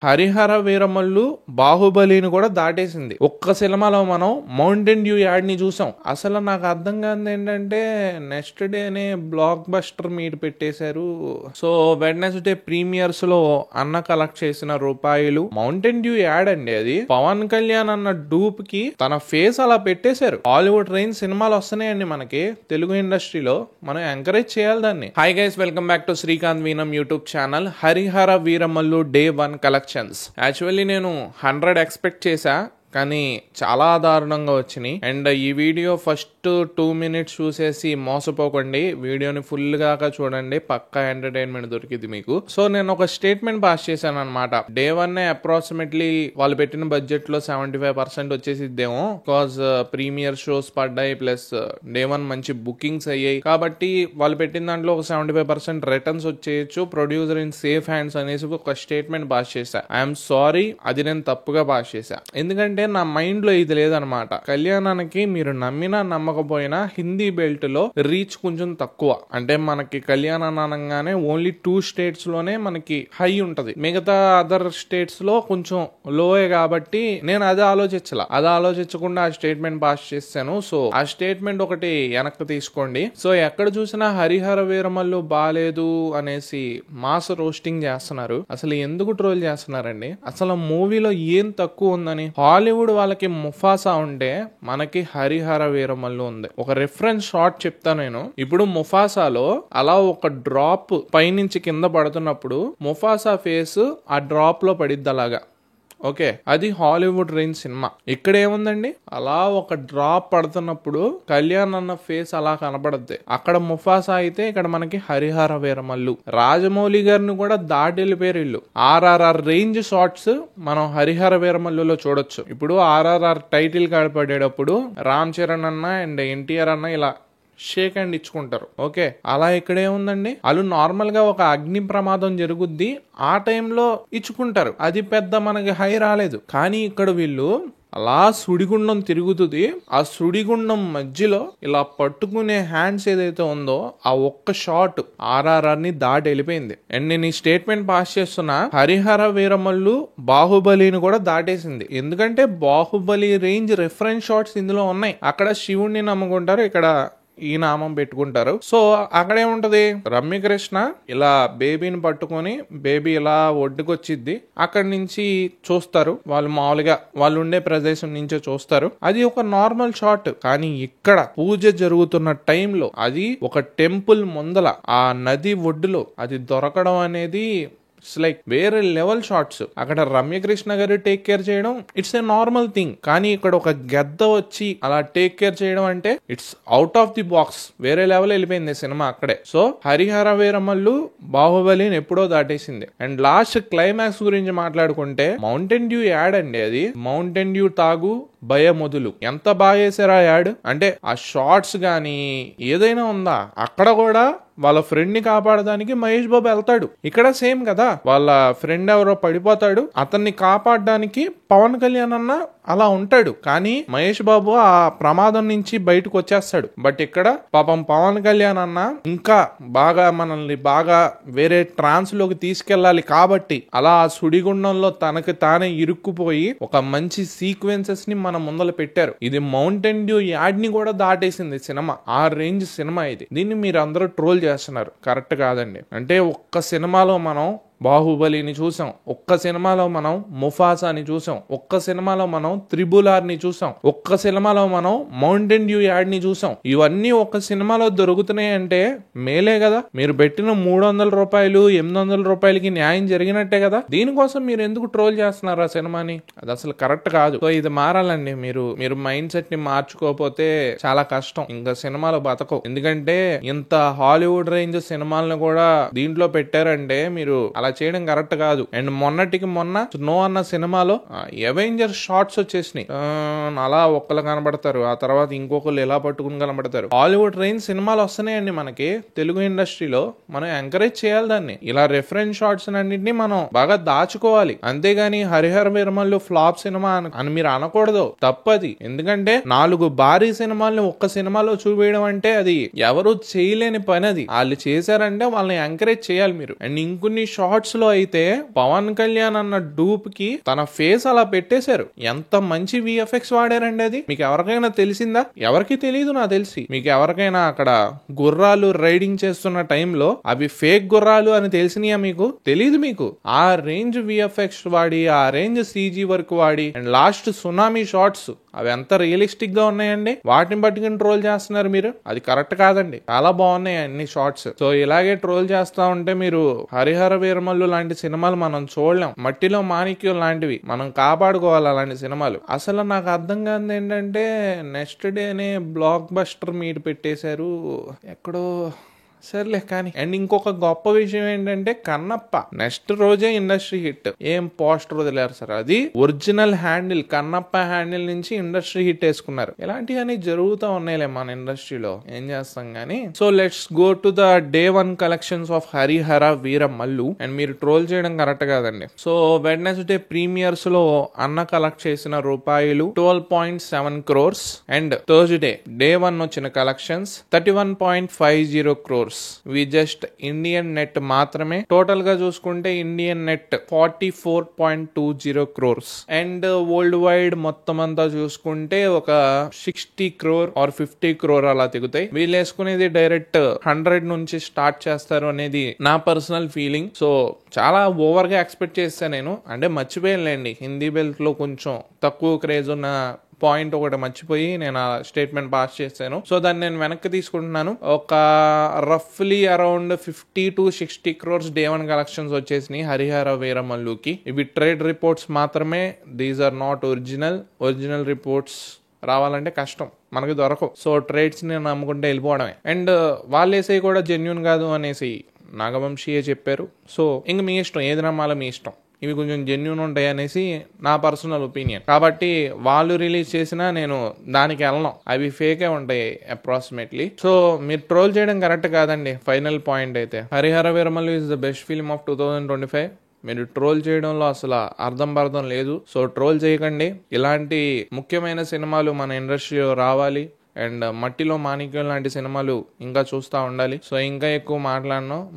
హరిహర వీరమల్లు బాహుబలిని కూడా దాటేసింది. ఒక్క సినిమాలో మనం మౌంటైన్ డ్యూ యాడ్ ని చూసాం. అసలు నాకు అర్థం కాదు ఏంటంటే నెక్స్ట్ డేనే బ్లాక్ బస్టర్ మీట్ పెట్టేశారు. సో వెడ్నెస్డే ప్రీమియర్స్ లో అన్న కలెక్ట్ చేసిన రూపాయలు మౌంటైన్ డ్యూ యాడ్ అండి. అది పవన్ కళ్యాణ్ అన్న డూప్ కి తన ఫేస్ అలా పెట్టేశారు. హాలీవుడ్ రేంజ్ సినిమాలు వస్తున్నాయండి మనకి తెలుగు ఇండస్ట్రీలో, మనం ఎంకరేజ్ చేయాలి దాన్ని. Hi guys, welcome back to Srikanth వీనం YouTube channel. Harihara Veeramallu day 1 collections. Actually నేను 100 ఎక్స్పెక్ట్ చేశా, కానీ చాలా దారుణంగా వచ్చినాయి. అండ్ ఈ వీడియో ఫస్ట్ 2 minutes చూసేసి మోసపోకండి, వీడియోని ఫుల్ గా చూడండి, పక్కా ఎంటర్టైన్మెంట్ దొరికింది మీకు. సో నేను ఒక స్టేట్మెంట్ పాస్ చేశాను అనమాట. డే 1 అప్రాక్సిమేట్లీ వాళ్ళు పెట్టిన బడ్జెట్ లో 75% వచ్చేసిద్దేమో, బికాస్ ప్రీమియర్ షోస్ పడ్డాయి, ప్లస్ డే 1 మంచి బుకింగ్స్ అయ్యాయి, కాబట్టి వాళ్ళు పెట్టిన దాంట్లో ఒక 75% రిటర్న్స్ వచ్చేయచ్చు, ప్రొడ్యూసర్ ఇన్ సేఫ్ హ్యాండ్స్ అనేసి ఒక స్టేట్మెంట్ పాస్ చేశా. ఐఎమ్ సారీ, అది నేను తప్పుగా పాస్ చేశా. ఎందుకంటే నా మైండ్ లో ఇది లేదనమాట. కళ్యాణానికి మీరు నమ్మినా నమ్మకపోయినా హిందీ బెల్ట్ లో రీచ్ కొంచెం తక్కువ. అంటే మనకి కళ్యాణం అనగానే ఓన్లీ 2 states లోనే మనకి హై ఉంటది, మిగతా అదర్ స్టేట్స్ లో కొంచెం లోయే. కాబట్టి నేను అది ఆలోచించకుండా ఆ స్టేట్మెంట్ పాస్ చేశాను. సో ఆ స్టేట్మెంట్ ఒకటి వెనక్కి తీసుకోండి. సో ఎక్కడ చూసినా హరిహర వీరమల్లు బాలేదు అనేసి మాస్ రోస్టింగ్ చేస్తున్నారు. అసలు ఎందుకు ట్రోల్ చేస్తున్నారండి? అసలు మూవీలో ఏం తక్కువ ఉందని? హాలీవుడ్ వాళ్ళకి ముఫాసా ఉంటే మనకి హరిహర వీరమల్లు ఉంది. ఒక రిఫరెన్స్ షాట్ చెప్తా నేను. ఇప్పుడు ముఫాసాలో అలా ఒక డ్రాప్ పైనుంచి కింద పడుతున్నప్పుడు ముఫాసా ఫేస్ ఆ డ్రాప్ లో పడిద్ది అలాగా. ఓకే, అది హాలీవుడ్ రేంజ్ సినిమా. ఇక్కడ ఏముందండి, అలా ఒక డ్రాప్ పడుతున్నప్పుడు కళ్యాణ్ అన్న ఫేస్ అలా కనపడద్ది. అక్కడ ముఫాసా అయితే ఇక్కడ మనకి హరిహర వీరమల్లు. రాజమౌళి గారిని కూడా దాటి వెళ్ళిపోయారు వీళ్ళు. RRR రేంజ్ షాట్స్ మనం హరిహర వీరమల్లులో చూడొచ్చు. ఇప్పుడు RRR టైటిల్ కార్డ్ పడేటప్పుడు రామ్ చరణ్ అన్న అండ్ NTR అన్న ఇలా షేక్ హ్యాండ్ ఇచ్చుకుంటారు. ఓకే, అలా ఇక్కడే ఉందండి. వాళ్ళు నార్మల్ గా ఒక అగ్ని ప్రమాదం జరుగుద్ది, ఆ టైంలో ఇచ్చుకుంటారు. అది పెద్ద మనకి హై రాలేదు. కానీ ఇక్కడ వీళ్ళు అలా సుడిగుండం తిరుగుతుంది, ఆ సుడిగుండం మధ్యలో ఇలా పట్టుకునే హ్యాండ్స్ ఏదైతే ఉందో ఆ ఒక్క షాట్ RRR ని దాటి వెళ్ళిపోయింది. అండ్ నేను ఈ స్టేట్మెంట్ పాస్ చేస్తున్నా, హరిహర వీరమల్లు బాహుబలిని కూడా దాటేసింది. ఎందుకంటే బాహుబలి రేంజ్ రిఫరెన్స్ షాట్స్ ఇందులో ఉన్నాయి. అక్కడ శివుణ్ణి నమ్ముకుంటారు, ఇక్కడ ఈ నామం పెట్టుకుంటారు. సో అక్కడేముంటది, రమ్యకృష్ణ ఇలా బేబీని పట్టుకొని బేబీ ఇలా ఒడ్డుకొచ్చిద్ది, అక్కడి నుంచి చూస్తారు వాళ్ళు, మామూలుగా వాళ్ళు ఉండే ప్రదేశం నుంచే చూస్తారు. అది ఒక నార్మల్ షాట్. కానీ ఇక్కడ పూజ జరుగుతున్న టైంలో అది ఒక టెంపుల్ ముందల ఆ నది ఒడ్డులో అది దొరకడం అనేది ఇట్స్ లైక్ వేరే లెవెల్ షాట్స్. అక్కడ రమ్యకృష్ణ గారు టేక్ కేర్ చేయడం ఇట్స్ ఏ నార్మల్ థింగ్, కానీ ఇక్కడ ఒక గద్ద వచ్చి అలా టేక్ కేర్ చేయడం అంటే it's out of the box, వేరే లెవెల్ వెళ్ళిపోయింది సినిమా అక్కడే. సో హరిహర వీరమల్లు బాహుబలిని ఎప్పుడో దాటేసింది. అండ్ లాస్ట్ క్లైమాక్స్ గురించి మాట్లాడుకుంటే మౌంటైన్ డ్యూ యాడ్ అండి. అది మౌంటైన్ డ్యూ తాగు భయమొదులు. ఎంత బాగా వేసారా యాడ్ అంటే, ఆ షార్ట్స్ గానీ ఏదైనా ఉందా? అక్కడ కూడా వాళ్ళ ఫ్రెండ్ ని కాపాడడానికి మహేష్ బాబు వెళ్తాడు. ఇక్కడ సేమ్ కదా, వాళ్ళ ఫ్రెండ్ ఎవరో పడిపోతాడు, అతన్ని కాపాడడానికి పవన్ కళ్యాణ్ అన్న అలా ఉంటాడు. కానీ మహేష్ బాబు ఆ ప్రమాదం నుంచి బయటకు వచ్చేస్తాడు. బట్ ఇక్కడ పాపం పవన్ కళ్యాణ్ అన్న ఇంకా బాగా మనల్ని బాగా వేరే ట్రాన్స్ లోకి తీసుకెళ్లాలి కాబట్టి అలా ఆ సుడిగుండంలో తనకి తానే ఇరుక్కుపోయి ఒక మంచి సీక్వెన్సెస్ ని మన ముందర పెట్టారు. ఇది మౌంటైన్ డ్యూ యాడ్ ని కూడా దాటేసింది సినిమా. ఆ రేంజ్ సినిమా ఇది. దీన్ని మీరు అందరూ ట్రోల్ చేస్తున్నారు, కరెక్ట్ కాదండి. అంటే ఒక్క సినిమాలో మనం బాహుబలిని చూసాం, ఒక్క సినిమాలో మనం ముఫాసాని చూసాం, ఒక్క సినిమాలో మనం RRR ని చూసాం, ఒక్క సినిమాలో మనం మౌంటైన్ డ్యూ యాడ్ ని చూసాం. ఇవన్నీ ఒక్క సినిమాలో దొరుకుతున్నాయి అంటే మేలే కదా. మీరు పెట్టిన 300 రూపాయలు 800 రూపాయలకి న్యాయం జరిగినట్టే కదా. దీనికోసం మీరు ఎందుకు ట్రోల్ చేస్తున్నారు ఆ సినిమాని? అది అసలు కరెక్ట్ కాదు. సో ఇది మారాలండి. మీరు మైండ్ సెట్ ని మార్చుకోకపోతే చాలా కష్టం, ఇంకా సినిమాలు బతకవు. ఎందుకంటే ఇంత హాలీవుడ్ రేంజ్ సినిమాలను కూడా దీంట్లో పెట్టారంటే మీరు అలా చేయడం కరెక్ట్ కాదు. అండ్ మొన్నటికి మొన్న స్నో అన్న సినిమాలో అవెంజర్ షార్ట్స్ వచ్చేసినాయి. అలా ఒక్కరు కనబడతారు, ఆ తర్వాత ఇంకొకరు ఎలా పట్టుకుని కనబడతారు. హాలీవుడ్ రేంజ్ సినిమాలు వస్తున్నాయండి మనకి తెలుగు ఇండస్ట్రీలో, మనం ఎంకరేజ్ చేయాలి దాన్ని. ఇలా రిఫరెన్స్ షార్ట్స్ అన్నింటినీ మనం బాగా దాచుకోవాలి. అంతేగాని హరిహర వీరమల్లు ఫ్లాప్ సినిమా అని మీరు అనకూడదు, తప్పది. ఎందుకంటే 4 భారీ సినిమాల్ని ఒక్క సినిమాలో చూపించడం అంటే అది ఎవరు చేయలేని పని. అది వాళ్ళు చేశారంటే వాళ్ళని ఎంకరేజ్ చేయాలి మీరు. అండ్ ఇంకొన్ని షార్ట్ షార్ట్స్ లో అయితే పవన్ కళ్యాణ్ అన్న డూప్ కి తన ఫేస్ అలా పెట్టేశారు. ఎంత మంచి విఎఫ్ఎక్స్ వాడారండి అది. మీకు ఎవరికైనా తెలిసిందా? ఎవరికి తెలియదు నాకు తెలిసి. మీకు ఎవరికైనా అక్కడ గుర్రాలు రైడింగ్ చేస్తున్న టైంలో అవి ఫేక్ గుర్రాలు అని తెలిసినాయా? మీకు తెలీదు. మీకు ఆ రేంజ్ విఎఫ్ఎక్స్ వాడి, ఆ రేంజ్ సీజీ వర్క్ వాడి, అండ్ లాస్ట్ సునామీ షాట్స్ అవి ఎంత రియలిస్టిక్ గా ఉన్నాయండి. వాటిని పట్టుకుని ట్రోల్ చేస్తున్నారు మీరు. అది కరెక్ట్ కాదండి. చాలా బాగున్నాయి అన్ని షార్ట్స్. సో ఇలాగే ట్రోల్ చేస్తా ఉంటే మీరు హరిహర వీరమల్లు లాంటి సినిమాలు మనం చూడలేం. మట్టిలో మాణిక్యం లాంటివి మనం కాపాడుకోవాలి అలాంటి సినిమాలు. అసలు నాకు అర్థం కాదు ఏంటంటే నెక్స్ట్ డేనే బ్లాక్ బస్టర్ మీట్ పెట్టేశారు ఎక్కడో. సర్లే కానీ. అండ్ ఇంకొక గొప్ప విషయం ఏంటంటే కన్నప్ప నెక్స్ట్ రోజే ఇండస్ట్రీ హిట్. ఏం పోస్టర్ వదిలేరు సార్. అది ఒరిజినల్ హ్యాండిల్, కన్నప్ప హ్యాండిల్ నుంచి ఇండస్ట్రీ హిట్ వేసుకున్నారు. ఇలాంటివన్నీ జరుగుతూ ఉన్నాయిలే మన ఇండస్ట్రీలో, ఏం చేస్తాం గానీ. So let's go to the day 1 collections of Harihara Veeramallu. And మీరు ట్రోల్ చేయడం కరెక్ట్ కాదండి. సో వెడ్నెస్డే ప్రీమియర్స్ లో అన్న కలెక్ట్ చేసిన రూపాయలు 12.7 crores. అండ్ థర్స్డే డే 1 వచ్చిన collections 31.50 crores. We just Indian net మాత్రమే. టోటల్ గా చూసుకుంటే Indian net 44.20 crores. And worldwide మొత్తం అంతా చూసుకుంటే ఒక 60 crore ఆర్ 50 crore అలా తిగుతాయి. వీళ్ళు వేసుకునేది డైరెక్ట్ 100 నుంచి స్టార్ట్ చేస్తారు అనేది నా పర్సనల్ ఫీలింగ్. సో చాలా ఓవర్ గా ఎక్స్పెక్ట్ చేస్తాను నేను. అంటే మర్చిపోయానులేండి, హిందీ బెల్ట్ లో కొంచెం తక్కువ క్రేజ్ ఉన్న పాయింట్ ఒకటి మర్చిపోయి నేను ఆ స్టేట్మెంట్ పాస్ చేశాను. సో దాన్ని నేను వెనక్కి తీసుకుంటున్నాను. ఒక రఫ్లీ around 50 to 60 crores day 1 collections వచ్చేసినాయి హరిహర వీరమల్లుకి. ఇవి ట్రేడ్ రిపోర్ట్స్ మాత్రమే. These are not original reports రావాలంటే కష్టం, మనకి దొరకవు. సో ట్రేడ్స్ ని నమ్ముకుంటే వెళ్ళిపోవడమే. అండ్ వాళ్ళు వేసేవి కూడా జెన్యూన్ కాదు అనేసి నాగవంశీయే చెప్పారు. సో ఇంక మీ ఇష్టం, ఏది నమ్మాలో మీ ఇష్టం. ఇవి కొంచెం జెన్యూన్ ఉంటాయి అనేసి నా పర్సనల్ ఒపీనియన్. కాబట్టి వాళ్ళు రిలీజ్ చేసినా నేను దానికి వెళ్ళను, అవి ఫేకే ఉంటాయి అప్రాక్సిమేట్లీ. సో మీరు ట్రోల్ చేయడం కరెక్ట్ కాదండి. ఫైనల్ పాయింట్ అయితే Harihara Veeramallu is the best film of 2025. మీరు ట్రోల్ చేయడంలో అసలు అర్థం లేదు. సో ట్రోల్ చేయకండి. ఇలాంటి ముఖ్యమైన సినిమాలు మన ఇండస్ట్రీలో రావాలి. అండ్ మట్టిలో మాణిక్యం లాంటి సినిమాలు ఇంకా చూస్తూ ఉండాలి. సో ఇంకా ఎక్కువ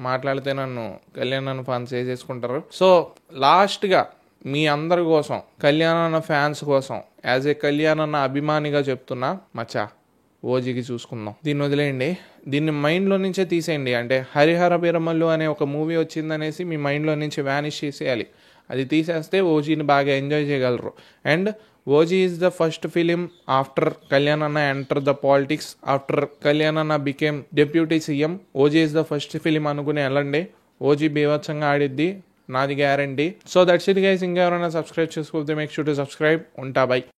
మాట్లాడితే నన్ను కళ్యాణ్ ఫ్యాన్స్ వేసేసుకుంటారు. సో లాస్ట్ గా మీ అందరి కోసం, కళ్యాణ్ ఫ్యాన్స్ కోసం, యాజ్ ఏ కళ్యాణ్ అభిమానిగా చెప్తున్నా, మచ్చా ఓజీకి చూసుకుందాం. దీన్ని వదిలేయండి, దీన్ని మైండ్లో నుంచే తీసేయండి. అంటే హరిహర వీరమల్లు అనే ఒక మూవీ వచ్చిందనేసి మీ మైండ్లో నుంచి వ్యానిష్ చేసేయాలి. అది తీసేస్తే ఓజీని బాగా ఎంజాయ్ చేయగలరు. And OG is the first film after Kalyan Anna entered the politics. After Kalyan Anna became deputy CM, OG is the first film అనుకుని వెళ్ళండి. ఓజీ బీభత్సంగా ఆడిద్ది, నాది guarantee. So that's it guys. ఇంకా ఎవరైనా సబ్స్క్రైబ్ చేసుకోకపోతే make sure to subscribe. ఉంటా, by.